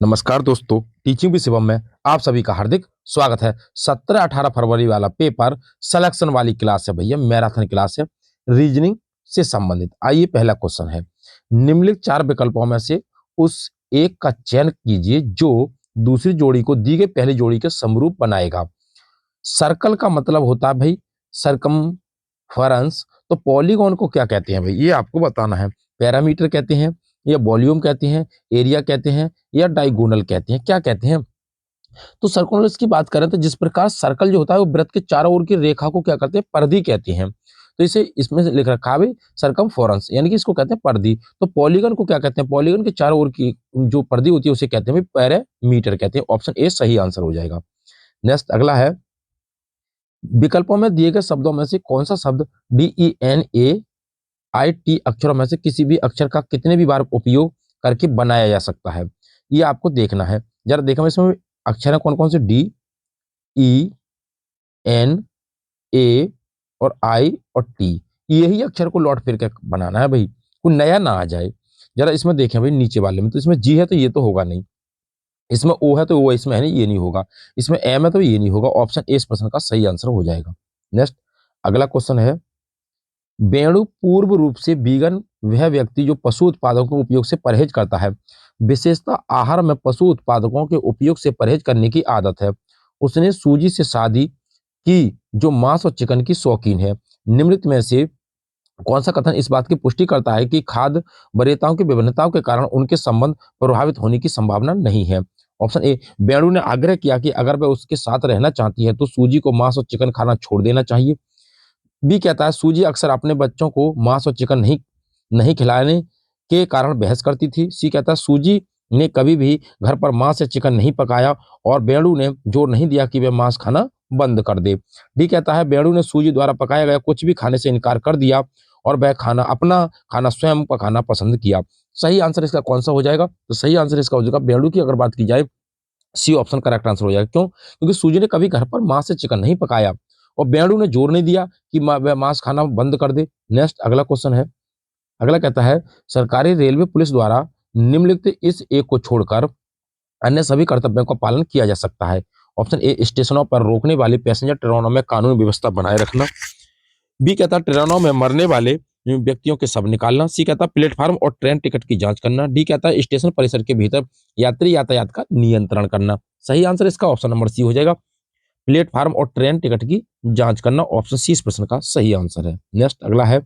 नमस्कार दोस्तों, teaching with Shivam में आप सभी का हार्दिक स्वागत है। 17-18 फरवरी वाला पेपर सिलेक्शन वाली क्लास है भैया, मैराथन क्लास है, रीजनिंग से संबंधित। आइए पहला क्वेश्चन है, निम्नलिखित 4 विकल्पों में से उस एक का चयन कीजिए जो दूसरी जोड़ी को दी गई पहली जोड़ी के समरूप बनाएगा। सर्कल का मतलब होता है भाई सर्कमफेरेंस, तो पॉलीगॉन को क्या कहते हैं भाई, ये आपको बताना है। पैरामीटर कहते हैं या वॉल्यूम कहते हैं, एरिया कहते हैं या डायगोनल कहते हैं, क्या कहते हैं? तो सर्कुलर्स की बात करें तो जिस प्रकार सर्कल जो होता है वो वृत्त के चारों ओर की रेखा को क्या करते हैं, परिधि कहते हैं। तो इसे इसमें से लिख रखा है भाई सर्कमफेरेंस, यानी कि इसको कहते हैं परिधि। तो पॉलीगन को क्या कहते हैं, पॉलीगन के चारों ओर की जो परिधि होती है उसे कहते हैं भाई पैरामीटर कहते हैं। ऑप्शन ए सही आंसर हो जाएगा। नेक्स्ट अगला है, विकल्पों में दिए गए शब्दों में से कौन सा शब्द DENAIT अक्षरों में से किसी भी अक्षर का कितने भी बार उपयोग करके बनाया जा सकता है, ये आपको देखना है। जरा देखा इसमें अक्षर है कौन कौन से, DENA और I और T, यही अक्षर को लौट फिर के बनाना है भाई, कोई नया ना आ जाए। जरा इसमें देखें भाई नीचे वाले में, तो इसमें G है तो ये तो होगा नहीं, इसमें O है तो वो इसमें है नहीं, ये नहीं होगा, इसमें M है तो ये नहीं होगा। ऑप्शन ए इस प्रश्न का सही आंसर हो जाएगा। नेक्स्ट अगला क्वेश्चन है, वेणु पूर्व रूप से वीगन वह व्यक्ति जो पशु उत्पादों के उपयोग से परहेज करता है। विशेषतः आहार में पशु उत्पादकों के उपयोग से परहेज करने की आदत है। उसने सूजी से शादी की जो मांस और चिकन की शौकीन है। निम्नलिखित में से कौन सा कथन इस बात की पुष्टि करता है कि खाद्य वरीयताओं की विभिन्नताओं के कारण उनके संबंध प्रभावित होने की संभावना नहीं है? ऑप्शन ए, वेणु ने आग्रह किया कि अगर वह उसके साथ रहना चाहती है तो सूजी को मांस और चिकन खाना छोड़ देना चाहिए। बी कहता है सूजी अक्सर अपने बच्चों को मांस और चिकन नहीं नहीं खिलाने के कारण बहस करती थी। सी कहता है सूजी ने कभी भी घर पर मांस या चिकन नहीं पकाया और वेणु ने जोर नहीं दिया कि वह मांस खाना बंद कर दे। डी कहता है वेणु ने सूजी द्वारा पकाया गया कुछ भी खाने से इनकार कर दिया और वह अपना खाना स्वयं पकाना पसंद किया। सही आंसर इसका कौन सा हो जाएगा? तो सही आंसर इसका हो जाएगा, वेणु की अगर बात की जाए सी ऑप्शन करेक्ट आंसर हो जाएगा। क्यों? क्योंकि सूजी ने कभी घर पर मांस से चिकन नहीं पकाया और बेड़ू ने जोर नहीं दिया कि वह मांस खाना बंद कर दे। नेक्स्ट अगला क्वेश्चन है, अगला कहता है सरकारी रेलवे पुलिस द्वारा निम्नलिखित इस एक को छोड़कर अन्य सभी कर्तव्यों का पालन किया जा सकता है। ऑप्शन ए, स्टेशनों पर रोकने वाली पैसेंजर ट्रेनों में कानून व्यवस्था बनाए रखना। बी कहता है ट्रेनों में मरने वाले व्यक्तियों के शव निकालना। सी कहता है प्लेटफार्म और ट्रेन टिकट की जांच करना। डी कहता है स्टेशन परिसर के भीतर यात्री यातायात का नियंत्रण करना। सही आंसर इसका ऑप्शन नंबर सी हो जाएगा, प्लेटफार्म और ट्रेन टिकट की जांच करना। ऑप्शन सी इस प्रश्न का सही आंसर है। नेक्स्ट अगला है,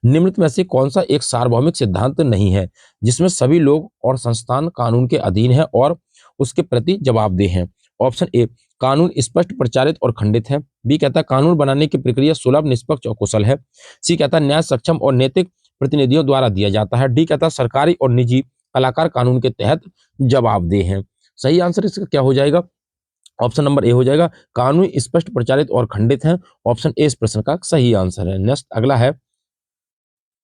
निम्नलिखित में से कौन सा एक सार्वभौमिक सिद्धांत नहीं है जिसमें सभी लोग और संस्थान कानून के अधीन है और उसके प्रति जवाबदेह हैं? ऑप्शन ए, कानून स्पष्ट प्रचारित और खंडित है। बी कहता है कानून बनाने की प्रक्रिया सुलभ निष्पक्ष और कुशल है। सी कहता है न्याय सक्षम और नैतिक प्रतिनिधियों द्वारा दिया जाता है। डी कहता है सरकारी और निजी कलाकार कानून के तहत जवाबदेह हैं। सही आंसर इसका क्या हो जाएगा? ऑप्शन नंबर ए हो जाएगा, कानून स्पष्ट प्रचारित और खंडित है। ऑप्शन ए इस प्रश्न का सही आंसर है। नेक्स्ट अगला है,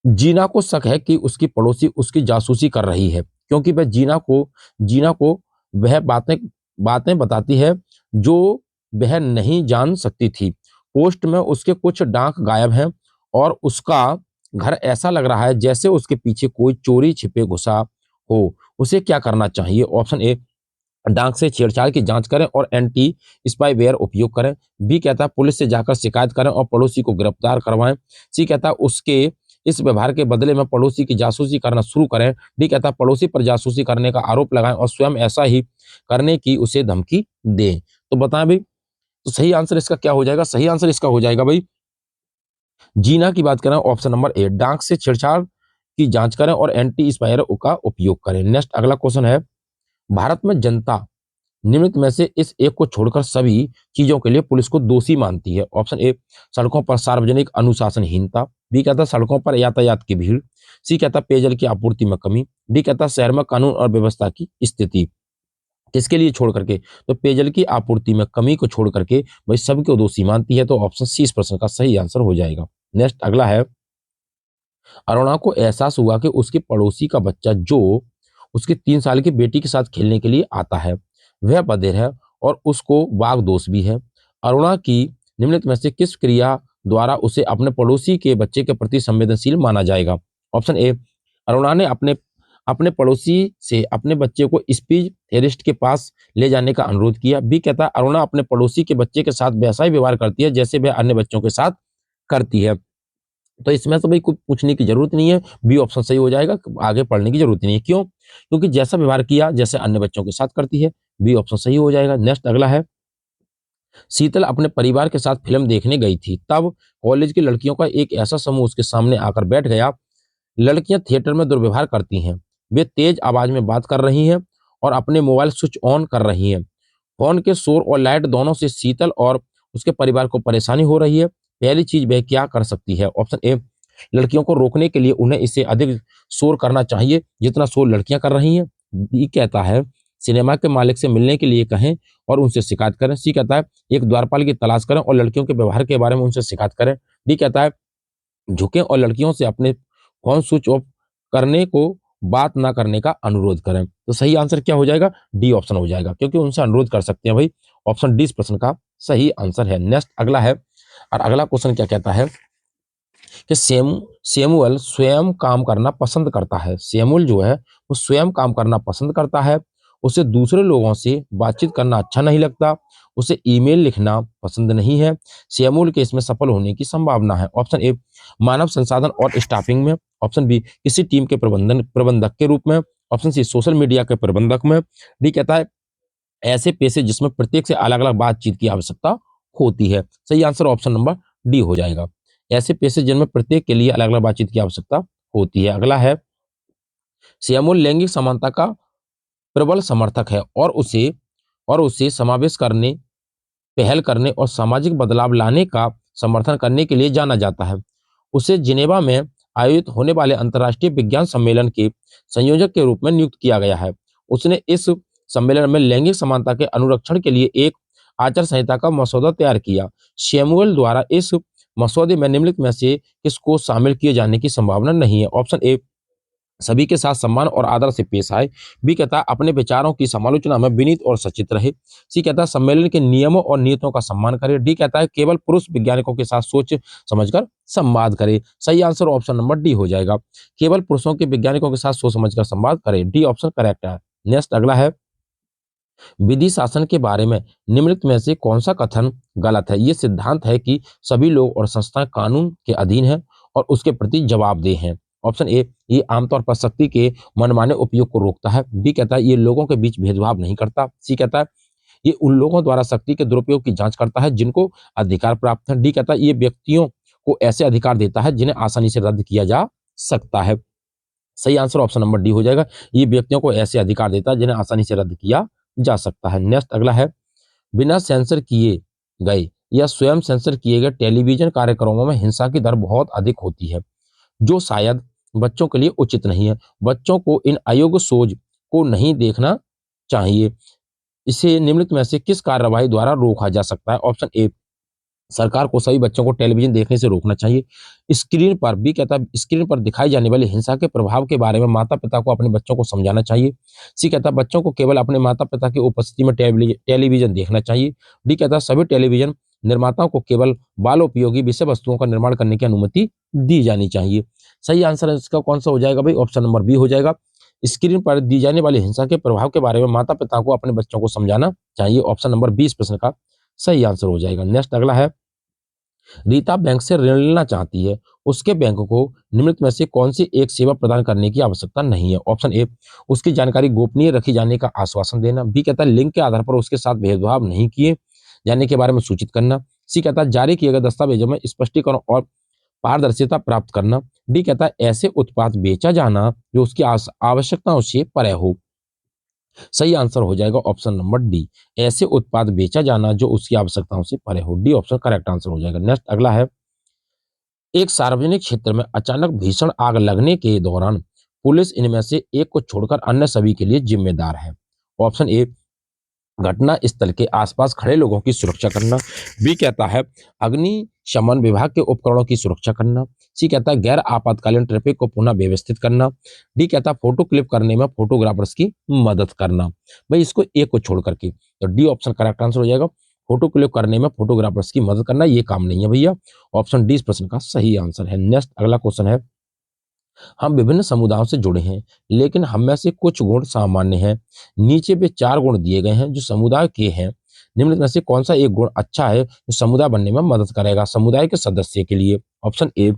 जीना को शक है कि उसकी पड़ोसी उसकी जासूसी कर रही है क्योंकि वह जीना को वह बातें बातें बताती है जो वह नहीं जान सकती थी। पोस्ट में उसके कुछ डाक गायब हैं और उसका घर ऐसा लग रहा है जैसे उसके पीछे कोई चोरी छिपे घुसा हो। उसे क्या करना चाहिए? ऑप्शन ए, डाक से छेड़छाड़ की जांच करें और एंटी स्पाईवेयर उपयोग करें। बी कहता है पुलिस से जाकर शिकायत करें और पड़ोसी को गिरफ्तार करवाएं। सी कहता है उसके इस व्यवहार के बदले में पड़ोसी की जासूसी करना शुरू करें। डी कहता है पड़ोसी पर जासूसी करने का आरोप लगाएं और स्वयं ऐसा ही करने की उसे धमकी दें। तो बताएं भाई, तो सही आंसर इसका क्या हो जाएगा? सही आंसर इसका हो जाएगा भाई, जीना की बात करें ऑप्शन नंबर ए, डाक से छेड़छाड़ की जांच करें और एंटी स्पाईवेयर का उपयोग करें। नेक्स्ट अगला क्वेश्चन है, भारत में जनता निम्नलिखित में से इस एक को छोड़कर सभी चीजों के लिए पुलिस को दोषी मानती है। ऑप्शन ए, सड़कों पर सार्वजनिक अनुशासनहीनता। बी कहता है सड़कों पर यातायात की भीड़। सी कहता है पेयजल की आपूर्ति में कमी। डी कहता है शहर में कानून और व्यवस्था की स्थिति। किसके लिए छोड़ करके? तो पेयजल की आपूर्ति में कमी को छोड़ करके भाई सबको दोषी मानती है। तो ऑप्शन सी इस प्रश्न का सही आंसर हो जाएगा। नेक्स्ट अगला है, अरुणा को एहसास हुआ कि उसके पड़ोसी का बच्चा जो उसके 3 साल की बेटी के साथ खेलने के लिए आता है वह बधिर है और उसको वाग दोष भी है। अरुणा की निम्नलिखित में से किस क्रिया द्वारा उसे अपने पड़ोसी के बच्चे के प्रति संवेदनशील माना जाएगा? ऑप्शन ए, अरुणा ने अपने अपने पड़ोसी से अपने बच्चे को स्पीच थेरेपिस्ट के पास ले जाने का अनुरोध किया। बी कहता है अरुणा अपने पड़ोसी के बच्चे के साथ वैसा ही व्यवहार करती है जैसे वह अन्य बच्चों के साथ करती है। तो इसमें तो भाई कुछ पूछने की जरूरत नहीं है, बी ऑप्शन सही हो जाएगा, आगे पढ़ने की जरूरत नहीं है। क्यों? क्योंकि जैसा व्यवहार किया जैसे अन्य बच्चों के साथ करती है, बी ऑप्शन सही हो जाएगा। नेक्स्ट अगला है, शीतल अपने परिवार के साथ फिल्म देखने गई थी, तब कॉलेज की लड़कियों का एक ऐसा समूह उसके सामने आकर बैठ गया। लड़कियां थिएटर में दुर्व्यवहार करती हैं, वे तेज आवाज में बात कर रही हैं और अपने मोबाइल स्विच ऑन कर रही हैं। फोन के शोर और लाइट दोनों से शीतल और उसके परिवार को परेशानी हो रही है। पहली चीज वह क्या कर सकती है? ऑप्शन ए, लड़कियों को रोकने के लिए उन्हें इससे अधिक शोर करना चाहिए जितना शोर लड़कियां कर रही हैं। बी कहता है सिनेमा के मालिक से मिलने के लिए कहें और उनसे शिकायत करें। सी कहता है एक द्वारपाल की तलाश करें और लड़कियों के व्यवहार के बारे में उनसे शिकायत करें। डी कहता है झुकें और लड़कियों से अपने फोन स्विच ऑफ करने को बात ना करने का अनुरोध करें। तो सही आंसर क्या हो जाएगा? डी ऑप्शन हो जाएगा, क्योंकि उनसे अनुरोध कर सकते हैं भाई। ऑप्शन डी इस प्रश्न का सही आंसर है। नेक्स्ट अगला है, और अगला क्वेश्चन क्या कहता है कि सेमुअल स्वयं काम करना पसंद करता है। सेमुअल जो है वो स्वयं काम करना पसंद करता है, उसे दूसरे लोगों से बातचीत करना अच्छा नहीं लगता, उसे ईमेल लिखना पसंद नहीं है। सेमुअल के इसमें सफल होने की संभावना है। ऑप्शन ए मानव संसाधन और स्टाफिंग में। ऑप्शन बी किसी टीम के प्रबंधक के रूप में। ऑप्शन सी सोशल मीडिया के प्रबंधक में। डी कहता है ऐसे पेशे जिसमें प्रत्येक से अलग अलग बातचीत की आवश्यकता होती है। सही आंसर ऑप्शन नंबर डी हो जाएगा। ऐसे पेशे जिनमें प्रत्येक के लिए अलग अलग बातचीत की आवश्यकता होती है। अगला है, सियामुल लैंगिक समानता का प्रबल समर्थक है और उसे समावेश करने, पहल करने और सामाजिक बदलाव लाने का समर्थन करने के लिए जाना जाता है। उसे जिनेवा में आयोजित होने वाले अंतर्राष्ट्रीय विज्ञान सम्मेलन के संयोजक के रूप में नियुक्त किया गया है। उसने इस सम्मेलन में लैंगिक समानता के अनुरक्षण के लिए एक आचार संहिता का मसौदा तैयार किया। शैमुअल द्वारा इस मसौदे में निम्नलिखित में से किसको शामिल किए जाने की संभावना नहीं है? ऑप्शन ए सभी के साथ सम्मान और आदर से पेश आए। बी कहता है अपने विचारों की समालोचना में विनीत और सचित रहे। सी कहता है सम्मेलन के नियमों और नीतियों का सम्मान करे। डी कहता है केवल पुरुष वैज्ञानिकों के साथ सोच समझकर संवाद करे। सही आंसर ऑप्शन नंबर डी हो जाएगा, केवल पुरुषों के वैज्ञानिकों के साथ सोच समझकर संवाद करे। डी ऑप्शन करेक्ट है। नेक्स्ट अगला है, विधि शासन के बारे में निम्नलिखित में से कौन सा कथन गलत है? ये सिद्धांत है कि सभी लोग और संस्थाएं कानून के अधीन हैं और उसके प्रति जवाबदेह हैं। ऑप्शन ए ये आमतौर पर शक्ति के मनमाने उपयोग को रोकता है। बी कहता है ये लोगों के बीच भेदभाव नहीं करता। सी कहता है ये उन लोगों द्वारा शक्ति के दुरुपयोग की जांच करता है जिनको अधिकार प्राप्त है। डी कहता है ये व्यक्तियों को ऐसे अधिकार देता है जिन्हें आसानी से रद्द किया जा सकता है। सही आंसर ऑप्शन नंबर डी हो जाएगा, ये व्यक्तियों को ऐसे अधिकार देता है जिन्हें आसानी से रद्द किया जा सकता है। नेक्स्ट अगला है, बिना सेंसर किए गए या स्वयं सेंसर किए गए टेलीविजन कार्यक्रमों में हिंसा की दर बहुत अधिक होती है, जो शायद बच्चों के लिए उचित नहीं है। बच्चों को इन अयोग्य शोज को नहीं देखना चाहिए। इसे निम्नलिखित में से किस कार्रवाई द्वारा रोका जा सकता है? ऑप्शन ए सरकार को सभी बच्चों को टेलीविजन देखने से रोकना चाहिए। स्क्रीन पर, बी कहता है स्क्रीन पर दिखाई जाने वाली हिंसा के प्रभाव के बारे में माता पिता को अपने बच्चों को समझाना चाहिए। सी कहता है बच्चों को केवल अपने माता पिता की उपस्थिति में टेलीविजन देखना चाहिए। डी कहता है सभी टेलीविजन निर्माताओं को केवल बाल उपयोगी विषय वस्तुओं का निर्माण करने की अनुमति दी जानी चाहिए। सही आंसर इसका कौन सा हो जाएगा भाई? ऑप्शन नंबर बी हो जाएगा, स्क्रीन पर दी जाने वाली हिंसा के प्रभाव के बारे में माता पिता को अपने बच्चों को समझाना चाहिए। ऑप्शन नंबर 20 प्रश्न का सही आंसर हो जाएगा। नेक्स्ट अगला है, रीता बैंक से ऋण लेना चाहती है, उसके बैंक को निम्नलिखित में से कौन सी एक सेवा प्रदान करने की आवश्यकता नहीं है? ऑप्शन ए उसकी जानकारी गोपनीय रखी जाने का आश्वासन देना। बी कहता है लिंक के आधार पर उसके साथ भेदभाव नहीं किए जाने के बारे में सूचित करना। सी कहता है जारी किए गए दस्तावेजों में स्पष्टीकरण और पारदर्शिता प्राप्त करना। डी कहता है ऐसे उत्पाद बेचा जाना जो उसकी आवश्यकताओं से परे हो। सही आंसर हो जाएगा ऑप्शन नंबर डी, ऐसे उत्पाद बेचा जाना जो उसकी आवश्यकताओं से परे हो। डी ऑप्शन करेक्ट आंसर हो जाएगा। नेक्स्ट अगला है, एक सार्वजनिक क्षेत्र में अचानक भीषण आग लगने के दौरान पुलिस इनमें से एक को छोड़कर अन्य सभी के लिए जिम्मेदार है। ऑप्शन ए घटना स्थल के आसपास खड़े लोगों की सुरक्षा करना। बी कहता है अग्निशमन विभाग के उपकरणों की सुरक्षा करना। सी कहता है गैर आपातकालीन ट्रैफिक को पुनः व्यवस्थित करना। डी कहता है फोटो क्लिक करने में फोटोग्राफर्स की मदद करना। भाई इसको एक को छोड़ करके, तो डी ऑप्शन करेक्ट आंसर हो जाएगा, फोटो क्लिक करने में फोटोग्राफर्स की मदद करना ये काम नहीं है भैया। ऑप्शन डी इस प्रश्न का सही आंसर है। नेक्स्ट अगला क्वेश्चन है, हम विभिन्न समुदायों से जुड़े हैं, लेकिन हम में से कुछ गुण सामान्य हैं। नीचे पे 4 गुण दिए गए हैं जो समुदाय के हैं। निम्नलिखित में से कौन-सा एक गुण अच्छा है जो समुदाय बनने में मदद करेगा? समुदाय के सदस्य के लिए ऑप्शन ए,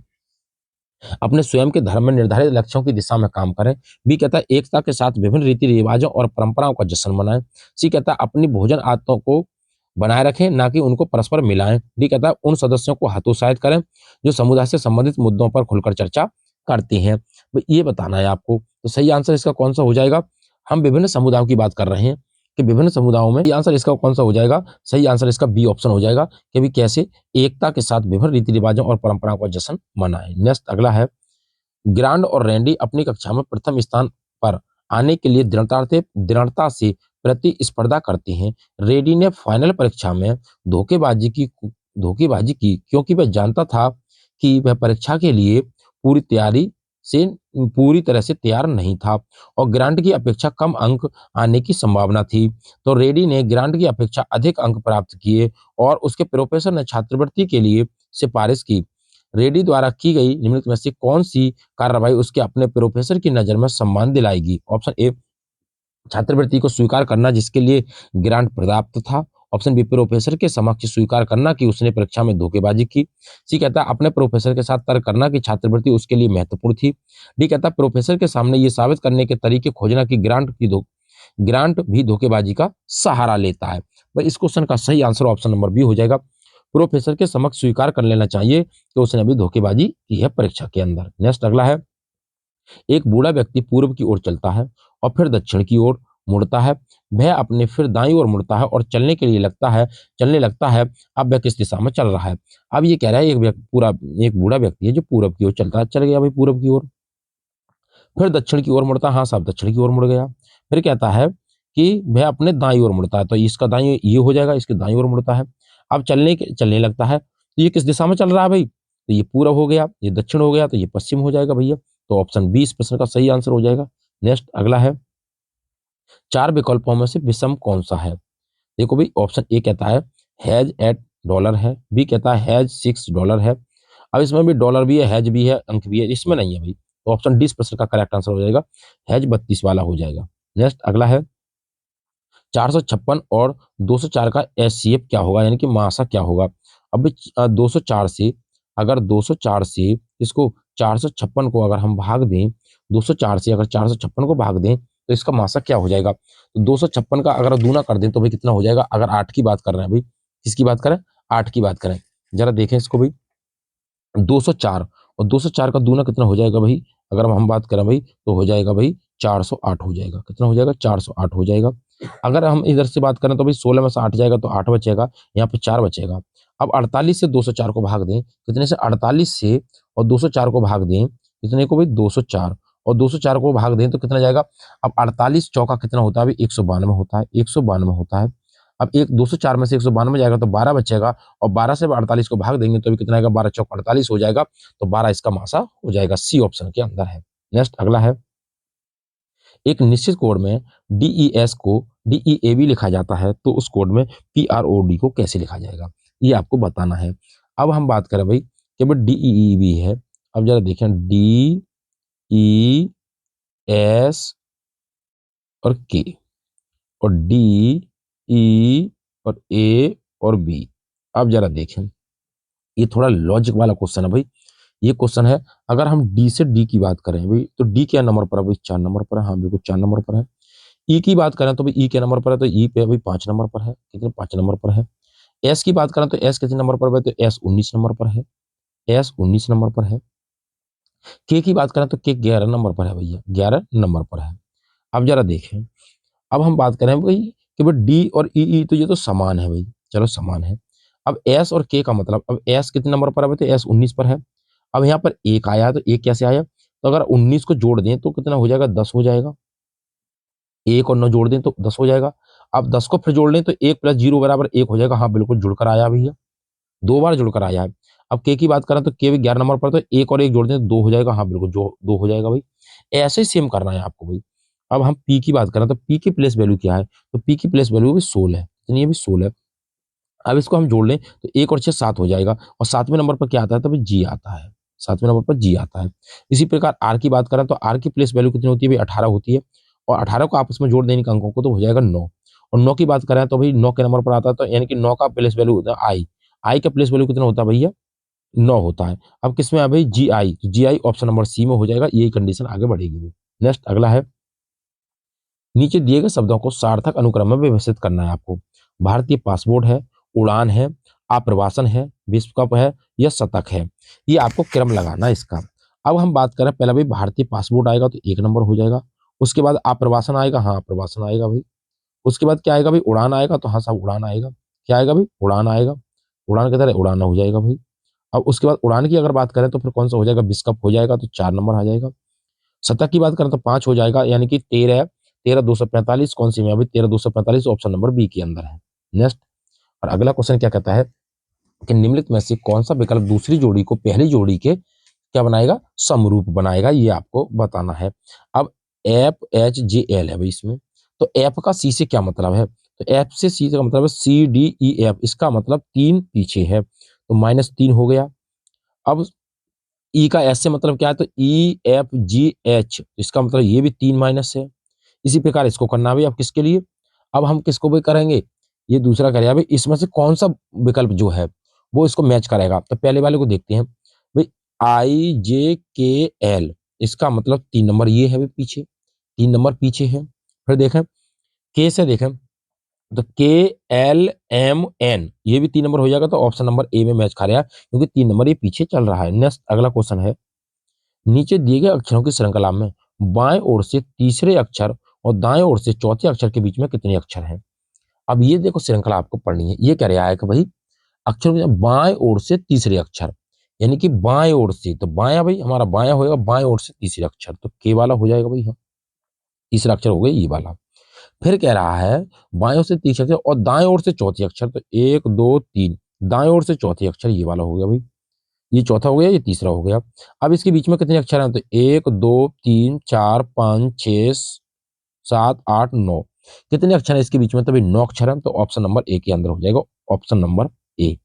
अपने स्वयं के धर्म में निर्धारित लक्ष्यों की दिशा में काम करें। बी कहता है एकता के साथ विभिन्न रीति-रिवाजों और परंपराओं का जश्न मनाएँ। सी कहता है अपनी भोजन आदतों को बनाए रखें, ना कि उनको परस्पर मिलाएँ। डी कहता है उन सदस्यों को हतोत्साहित करें जो समुदाय से संबंधित मुद्दों पर खुलकर चर्चा करती हैं। तो ये बताना है आपको। तो सही आंसर इसका कौन-सा हो जाएगा? हम विभिन्न समुदायों की बात कर रहे हैं कि विभिन्न समुदायों में, सही आंसर इसका कौन-सा हो जाएगा? सही आंसर इसका बी ऑप्शन हो जाएगा कि भई कैसे एकता के साथ विभिन्न रीति-रिवाजों और परंपराओं का जश्न मनाएँ। नेक्स्ट अगला है, ग्रांड और रैंडी अपनी कक्षा में प्रथम स्थान पर आने के लिए दृढ़ता से प्रतिस्पर्धा करते हैं। रेड्डी ने फाइनल परीक्षा में धोखेबाजी की क्योंकि वह जानता था कि वह परीक्षा के लिए पूरी तैयारी से पूरी तरह से तैयार नहीं था और ग्रांट की अपेक्षा कम अंक आने की संभावना थी। तो रेड्डी ने ग्रांट की अपेक्षा अधिक अंक प्राप्त किए और उसके प्रोफेसर ने छात्रवृत्ति के लिए सिफारिश की। रेड्डी द्वारा की गई निम्नलिखित में से कौन-सी कार्रवाई उसके अपने प्रोफेसर की नज़र में सम्मान दिलाएगी? ऑप्शन ए, छात्रवृत्ति को स्वीकार करना जिसके लिए ग्रांट पर्याप्त था। ऑप्शन बी, प्रोफेसर के समक्ष स्वीकार करना कि उसने परीक्षा में धोखेबाजी की। सी कहता है अपने प्रोफेसर के साथ तर्क करना कि छात्रवृत्ति उसके लिए महत्वपूर्ण थी। डी कहता है प्रोफेसर के सामने ये साबित करने के तरीके खोजना कि ग्रांट भी धोखेबाजी का सहारा लेता है। भाई इस क्वेश्चन का सही आंसर ऑप्शन नंबर बी हो जाएगा। प्रोफेसर के समक्ष स्वीकार कर लेना चाहिए कि उसने अभी धोखेबाजी की है परीक्षा के अंदर। नेक्स्ट अगला है, एक बूढ़ा व्यक्ति पूर्व की ओर चलता है और फिर दक्षिण की ओर मुड़ता है। वह अपने फिर दाईं ओर मुड़ता है और चलने लगता है। अब वह किस दिशा में चल रहा है? अब ये कह रहा है एक बूढ़ा व्यक्ति है जो पूरब की ओर चलता है, चल गया भाई पूरब की ओर। फिर दक्षिण की ओर मुड़ता है, हाँ साहब दक्षिण की ओर मुड़ गया। फिर कहता है कि वह अपने दाईं ओर मुड़ता है, तो इसका दाईं ये हो जाएगा, इसकी दाईं ओर मुड़ता है। अब चलने लगता है, तो ये किस दिशा में चल रहा है भाई? तो ये पूरब हो गया, ये दक्षिण हो गया, तो ये पश्चिम हो जाएगा भैया। तो ऑप्शन बी इस प्रश्न का सही आंसर हो जाएगा। नेक्स्ट अगला है, 4 विकल्पों में से विषम कौन-सा है? देखो भाई ऑप्शन ए कहता है हैज एट डॉलर है, बी कहता है हैज $6 है। अब इसमें भी डॉलर भी है, हैज भी है, अंक भी है, इसमें नहीं है भाई। तो ऑप्शन डी इस प्रश्न का करेक्ट आंसर हो जाएगा, हैज 32 वाला हो जाएगा। नेक्स्ट अगला है, 456 और 204 का एचसीएफ क्या होगा, यानी कि मासा क्या होगा? अब 204 से, अगर 204 से इसको 456 को अगर हम भाग दें, 204 से अगर 456 को भाग दें तो इसका मासा क्या हो जाएगा? तो 256 का अगर दूना कर दें तो भाई कितना हो जाएगा? अगर 8 की बात कर रहे हैं भाई, किसकी बात करें? 8 की बात करें। जरा देखें इसको भाई, 204 और 204 का दूना कितना हो जाएगा भाई? अगर हम बात करें भाई तो हो जाएगा भाई 408 हो जाएगा। कितना हो जाएगा? 408 हो जाएगा। अगर हम इधर से बात करें तो भाई 16 में से 8 जाएगा तो 8 बचेगा, यहाँ पे 4 बचेगा। अब 48 से 204 को भाग दें, कितने से? 48 से और 204 को भाग दें, कितने को भाई? 204 और 204 को भाग दें तो कितना जाएगा? अब 48 चौका कितना होता है भाई? 192 होता है, 192 होता है। अब एक 204 में से 192 जाएगा तो 12 बचेगा और 12 से 48 को भाग देंगे तो भी कितना आएगा? 12 चौक 48 हो जाएगा, तो 12 इसका मासा हो जाएगा, सी ऑप्शन के अंदर है। नेक्स्ट अगला है, एक निश्चित कोड में डीईएस को डीईए भी लिखा जाता है, तो उस कोड में पीआरओडी को कैसे लिखा जाएगा? ये आपको बताना है। अब हम बात करें भाई कि भाई डीईई भी है। अब जरा देखें, डीईएस और के और डी, ई और ए और बी। अब जरा देखें, ये थोड़ा लॉजिक वाला क्वेश्चन है भाई। ये क्वेश्चन है, अगर हम डी से डी की बात करें भाई, तो डी क्या नंबर पर है भाई? 4 नंबर पर है, हाँ बिल्कुल 4 नंबर पर है। ई की बात करें तो भाई ई के नंबर पर है, तो ई पे भाई 5 नंबर पर है। कितने? 5 नंबर पर है। एस की बात करें तो एस कितने नंबर पर है? तो एस 19 नंबर पर है। एस 19 नंबर पर है। के की बात करें तो के 11 नंबर पर है भैया, 11 नंबर पर है। अब जरा देखें, अब हम बात करें भाई कि भाई डी और ई तो ये तो समान है भाई, चलो समान है। अब एस और के का मतलब, अब एस कितने नंबर पर है भाई? तो एस 19 पर है। अब यहाँ पर एक आया तो एक कैसे आया? तो अगर 19 को जोड़ दें तो कितना हो जाएगा? 10 हो जाएगा। एक और 9 जोड़ दें तो 10 हो जाएगा। अब 10 को फिर जोड़ लें तो 1 प्लस 0 बराबर 1 हो जाएगा। हाँ बिल्कुल जुड़कर आया भैया, 2 बार जुड़कर आया है। अब के की बात करें तो के भी 11 नंबर पर, तो 1 और 1 जोड़ दें तो 2 हो जाएगा। हाँ बिल्कुल जो 2 हो जाएगा भाई। ऐसे ही सेम करना है आपको भाई। अब हम पी की बात करें तो पी की प्लेस वैल्यू क्या है? तो पी की प्लेस वैल्यू भी 16 है, यानी ये भी 16 है। अब इसको हम जोड़ लें तो 1 और 6 7 हो जाएगा और 7वें नंबर पर क्या आता है? तो भाई जी आता है। 7वें नंबर पर जी आता है। इसी प्रकार आर की बात करें तो आर की प्लेस वैल्यू कितनी होती है भाई, 18 होती है, और 18 को आपस में जोड़ देने के अंकों को तो हो जाएगा 9, और 9 की बात करें तो भाई 9 के नंबर पर आता है, तो यानी कि 9 का प्लेस वैल्यू होता है आई, आई का प्लेस वैल्यू कितना होता है भैया, 9 होता है। अब किसमें है भाई, जी आई, तो जी आई ऑप्शन नंबर सी में हो जाएगा, यही कंडीशन आगे बढ़ेगी। नेक्स्ट अगला है, नीचे दिए गए शब्दों को सार्थक अनुक्रम में व्यवस्थित करना है आपको। भारतीय पासपोर्ट है, उड़ान है, आप्रवासन है, विश्व कप है, या शतक है, ये आपको क्रम लगाना है इसका। अब हम बात करें, पहला भाई भारतीय पासपोर्ट आएगा तो 1 नंबर हो जाएगा, उसके बाद आप्रवासन आएगा, हाँ आप्रवासन आएगा भाई, उसके बाद क्या आएगा भाई, उड़ान आएगा, तो हाँ साहब उड़ान आएगा, क्या आएगा भाई, उड़ान आएगा, उड़ान की तरह उड़ान हो जाएगा भाई। अब उसके बाद उड़ान की अगर बात करें तो फिर कौन सा हो जाएगा, विश्व कप हो जाएगा, तो 4 नंबर आ जाएगा। शतक की बात करें तो 5 हो जाएगा, यानी कि 13 245 कौन सी में है भाई, 13 245 ऑप्शन नंबर बी के अंदर है। नेक्स्ट, और अगला क्वेश्चन क्या कहता है कि निम्नलिखित में से कौन सा विकल्प दूसरी जोड़ी को पहली जोड़ी के क्या बनाएगा, समरूप बनाएगा, ये आपको बताना है। अब एफ एच जे एल है भाई इसमें, तो एफ का सी से क्या मतलब है, तो एफ से सी का मतलब है सी डी ई एफ, इसका मतलब 3 पीछे है, तो -3 हो गया। अब ई का एस से मतलब क्या है, तो ई एफ जी एच, इसका मतलब ये भी 3 माइनस है। इसी प्रकार इसको करना भी, अब किसके लिए, अब हम किसको भी करेंगे, ये दूसरा करेगा भाई, इसमें से कौन सा विकल्प जो है वो इसको मैच करेगा, तो पहले वाले को देखते हैं भाई, आई जे के एल, इसका मतलब 3 नंबर ये है भाई पीछे, 3 नंबर पीछे है। फिर देखें के से देखें, तो के एल एम एन, ये भी 3 नंबर हो जाएगा, तो ऑप्शन नंबर ए में मैच खा रहा है, क्योंकि 3 नंबर ये पीछे चल रहा है। नेक्स्ट अगला क्वेश्चन है, नीचे दिए गए अक्षरों की श्रृंखला में बाएं ओर से तीसरे अक्षर और दाएं ओर से चौथे अक्षर के बीच में कितने अक्षर हैं। अब ये देखो श्रृंखला आपको पढ़नी है, ये कह रहा है कि भाई अक्षर बाएं ओर से तीसरे अक्षर, यानी कि बाएं ओर से, तो बाया भाई हमारा बाया होएगा, बाएं ओर से तीसरे अक्षर, तो के वाला हो जाएगा भाई, हाँ तीसरा अक्षर हो गया ये वाला। फिर कह रहा है बाएं ओर से तीसरे अक्षर और दाएं ओर से चौथे अक्षर, तो 1 2 3, दाएं ओर से चौथे अक्षर ये वाला हो गया भाई, ये चौथा हो गया, ये तीसरा हो गया। अब इसके बीच में कितने अक्षर हैं, तो 1 2 3 4 5 6 7 8 9, कितने अक्षर हैं इसके बीच में, तभी 9 अक्षर हैं, तो ऑप्शन नंबर ए के अंदर हो जाएगा, ऑप्शन नंबर ए।